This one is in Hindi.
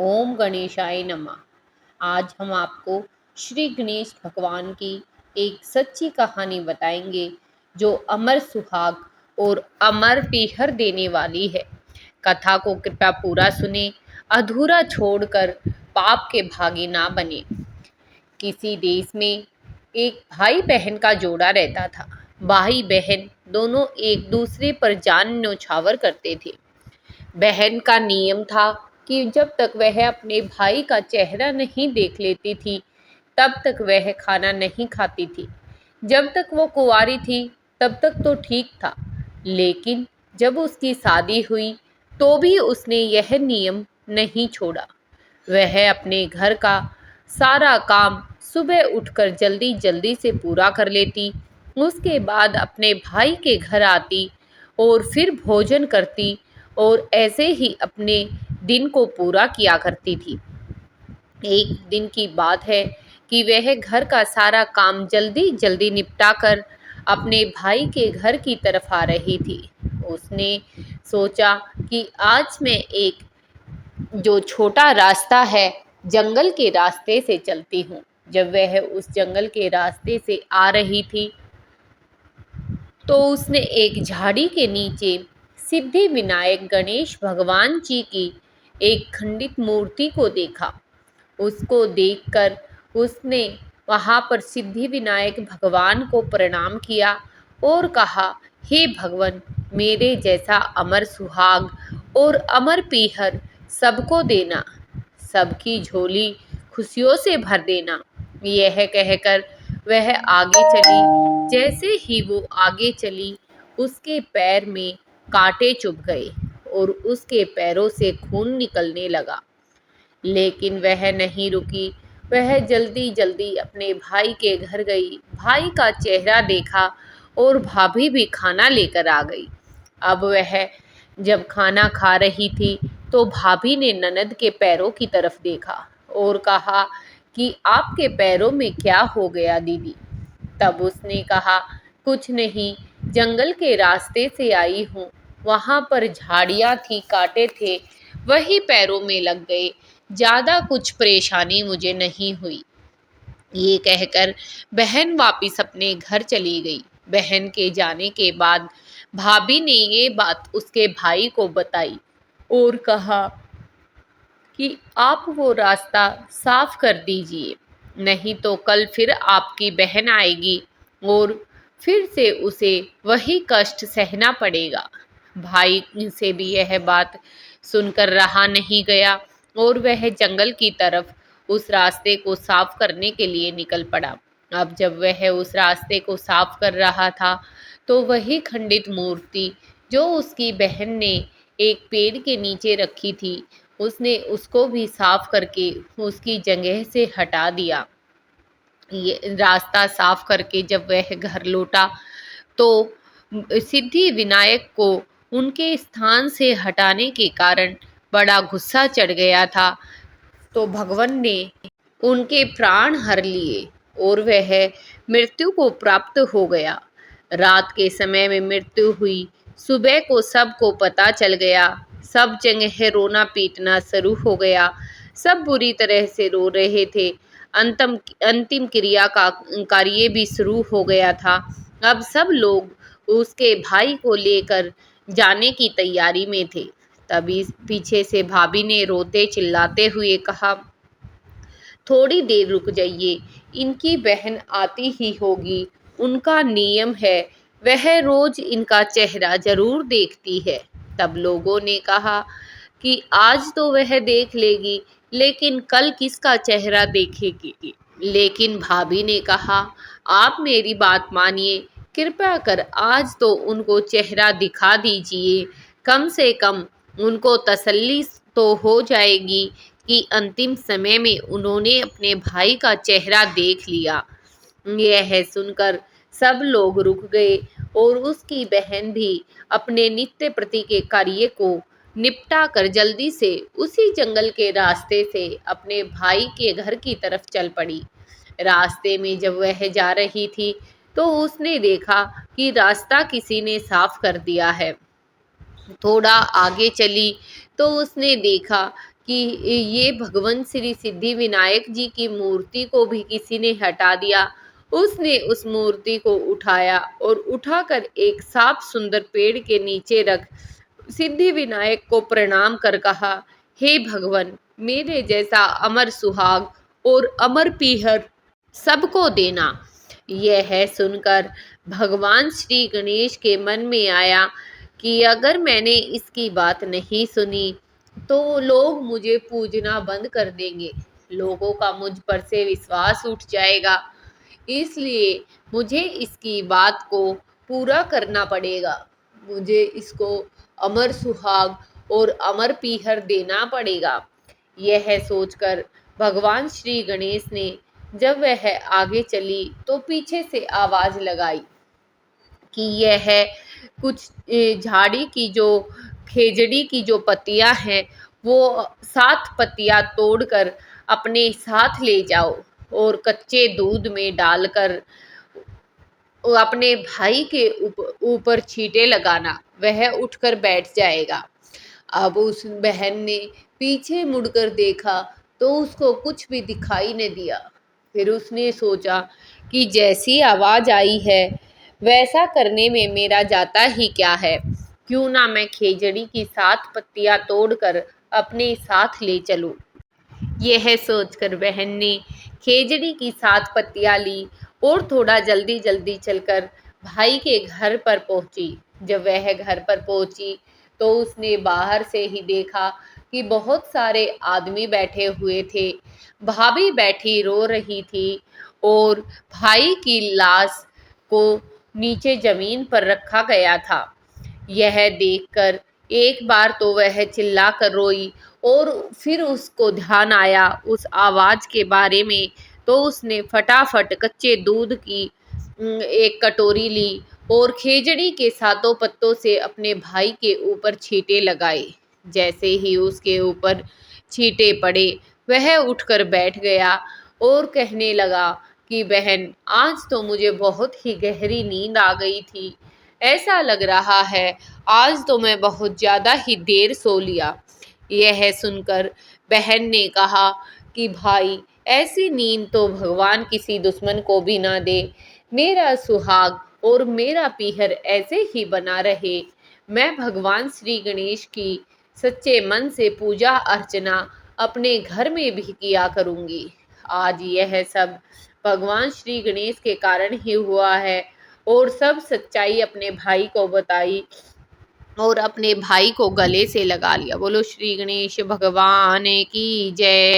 ओम गणेशाय नमः। आज हम आपको श्री गणेश भगवान की एक सच्ची कहानी बताएंगे जो अमर सुहाग और अमर पीहर देने वाली है। कथा को कृपया पूरा सुने, अधूरा छोड़कर पाप के भागी ना बने। किसी देश में एक भाई बहन का जोड़ा रहता था। भाई बहन दोनों एक दूसरे पर जान न्योछावर करते थे। बहन का नियम था कि जब तक वह अपने भाई का चेहरा नहीं देख लेती थी तब तक वह खाना नहीं खाती थी। जब तक वो कुंवारी थी तब तक तो ठीक था, लेकिन जब उसकी शादी हुई तो भी उसने यह नियम नहीं छोड़ा। वह अपने घर का सारा काम सुबह उठकर जल्दी जल्दी से पूरा कर लेती, उसके बाद अपने भाई के घर आती और फिर भोजन करती और ऐसे ही अपने दिन को पूरा किया करती थी। एक दिन की बात है कि वह घर का सारा काम जल्दी जल्दी निपटा कर अपने भाई के घर की तरफ आ रही थी। उसने सोचा कि आज मैं एक जो छोटा रास्ता है जंगल के रास्ते से चलती हूँ। जब वह उस जंगल के रास्ते से आ रही थी तो उसने एक झाड़ी के नीचे सिद्धि विनायक गणेश भगवान जी की एक खंडित मूर्ति को देखा। उसको देखकर उसने वहाँ पर सिद्धि विनायक भगवान को प्रणाम किया और कहा, हे भगवान, मेरे जैसा अमर सुहाग और अमर पीहर सबको देना, सबकी झोली खुशियों से भर देना। यह कहकर वह आगे चली। जैसे ही वो आगे चली उसके पैर में कांटे चुभ गए और उसके पैरों से खून निकलने लगा, लेकिन वह नहीं रुकी। वह जल्दी जल्दी अपने भाई के घर गई, भाई का चेहरा देखा और भाभी भी खाना लेकर आ गई। अब वह जब खाना खा रही थी तो भाभी ने ननद के पैरों की तरफ देखा और कहा कि आपके पैरों में क्या हो गया दीदी। तब उसने कहा, कुछ नहीं, जंगल के रास्ते से आई हूँ, वहाँ पर झाड़ियाँ थी, कांटे थे, वही पैरों में लग गए, ज़्यादा कुछ परेशानी मुझे नहीं हुई। ये कहकर बहन वापस अपने घर चली गई। बहन के जाने के बाद भाभी ने ये बात उसके भाई को बताई और कहा कि आप वो रास्ता साफ कर दीजिए, नहीं तो कल फिर आपकी बहन आएगी और फिर से उसे वही कष्ट सहना पड़ेगा। भाई से भी यह बात सुनकर रहा नहीं गया और वह जंगल की तरफ उस रास्ते को साफ करने के लिए निकल पड़ा। अब जब वह उस रास्ते को साफ कर रहा था तो वही खंडित मूर्ति जो उसकी बहन ने एक पेड़ के नीचे रखी थी, उसने उसको भी साफ करके उसकी जगह से हटा दिया। ये रास्ता साफ करके जब वह घर लौटा तो सिद्धि विनायक को उनके स्थान से हटाने के कारण बड़ा गुस्सा चढ़ गया था, तो भगवान ने उनके प्राण हर लिए और वह मृत्यु को प्राप्त हो गया। रात के समय में मृत्यु हुई। सुबह को सबको पता चल गया। सब जगह रोना पीटना शुरू हो गया। सब बुरी तरह से रो रहे थे। अंतिम क्रिया का कार्य भी शुरू हो गया था। अब सब लोग उसके भाई को लेकर जाने की तैयारी में थे। तभी पीछे से भाभी ने रोते चिल्लाते हुए कहा, थोड़ी देर रुक जाइए, इनकी बहन आती ही होगी, उनका नियम है, वह रोज इनका चेहरा जरूर देखती है। तब लोगों ने कहा कि आज तो वह देख लेगी, लेकिन कल किसका चेहरा देखेगी। लेकिन भाभी ने कहा, आप मेरी बात मानिए, कृपया कर आज तो उनको चेहरा दिखा दीजिए, कम से कम उनको तसल्ली तो हो जाएगी कि अंतिम समय में उन्होंने अपने भाई का चेहरा देख लिया। यह सुनकर सब लोग रुक गए और उसकी बहन भी अपने नित्य प्रति के कार्य को निपटा कर जल्दी से उसी जंगल के रास्ते से अपने भाई के घर की तरफ चल पड़ी। रास्ते में जब वह जा रही थी तो उसने देखा कि रास्ता किसी ने साफ कर दिया है। थोड़ा आगे चली तो उसने देखा कि ये भगवान श्री सिद्धि विनायक जी की मूर्ति को भी किसी ने हटा दिया। उसने उस मूर्ति को उठाया और उठाकर एक साफ सुंदर पेड़ के नीचे रख सिद्धि विनायक को प्रणाम कर कहा, हे भगवान, मेरे जैसा अमर सुहाग और अमर पीहर सबको देना। यह सुनकर भगवान श्री गणेश के मन में आया कि अगर मैंने इसकी बात नहीं सुनी तो लोग मुझे पूजना बंद कर देंगे, लोगों का मुझ पर से विश्वास उठ जाएगा। इसलिए मुझे इसकी बात को पूरा करना पड़ेगा, मुझे इसको अमर सुहाग और अमर पीहर देना पड़ेगा। यह सोचकर भगवान श्री गणेश ने जब वह आगे चली तो पीछे से आवाज लगाई कि यह कुछ झाड़ी की जो खेजड़ी की जो पत्तियां हैं वो 7 पत्तियां तोड़कर अपने साथ ले जाओ और कच्चे दूध में डालकर वो अपने भाई के ऊपर छींटे लगाना, वह उठकर बैठ जाएगा। अब उस बहन ने पीछे मुड़कर देखा तो उसको कुछ भी दिखाई न दिया। फिर उसने सोचा कि जैसी आवाज आई है वैसा करने में मेरा जाता ही क्या है, क्यों ना मैं खेजड़ी की 7 पत्तियां तोड़कर अपने साथ ले चलूं। यह सोचकर बहन ने खेजड़ी की 7 पत्तियां ली और थोड़ा जल्दी जल्दी चलकर भाई के घर पर पहुंची। जब वह घर पर पहुंची तो उसने बाहर से ही देखा कि बहुत सारे आदमी बैठे हुए थे। भाभी बैठी रो रही थी और भाई की लाश को नीचे जमीन पर रखा गया था। यह देखकर एक बार तो वह चिल्लाकर रोई और फिर उसको ध्यान आया उस आवाज के बारे में, तो उसने फटाफट कच्चे दूध की एक कटोरी ली और खेजड़ी के 7 पत्तों से अपने भाई के ऊपर छींटे लगाए। जैसे ही उसके ऊपर छींटे पड़े वह उठकर बैठ गया और कहने लगा कि बहन, आज तो मुझे बहुत ही गहरी नींद आ गई थी। ऐसा लग रहा है आज तो मैं बहुत ज़्यादा ही देर सो लिया। यह सुनकर बहन ने कहा कि भाई, ऐसी नींद तो भगवान किसी दुश्मन को भी ना दे। मेरा सुहाग और मेरा पीहर ऐसे ही बना रहे। मैं भगवान श्री गणेश की सच्चे मन से पूजा अर्चना अपने घर में भी किया करूँगी। आज यह सब भगवान श्री गणेश के कारण ही हुआ है। और सब सच्चाई अपने भाई को बताई और अपने भाई को गले से लगा लिया। बोलो श्री गणेश भगवान की जय।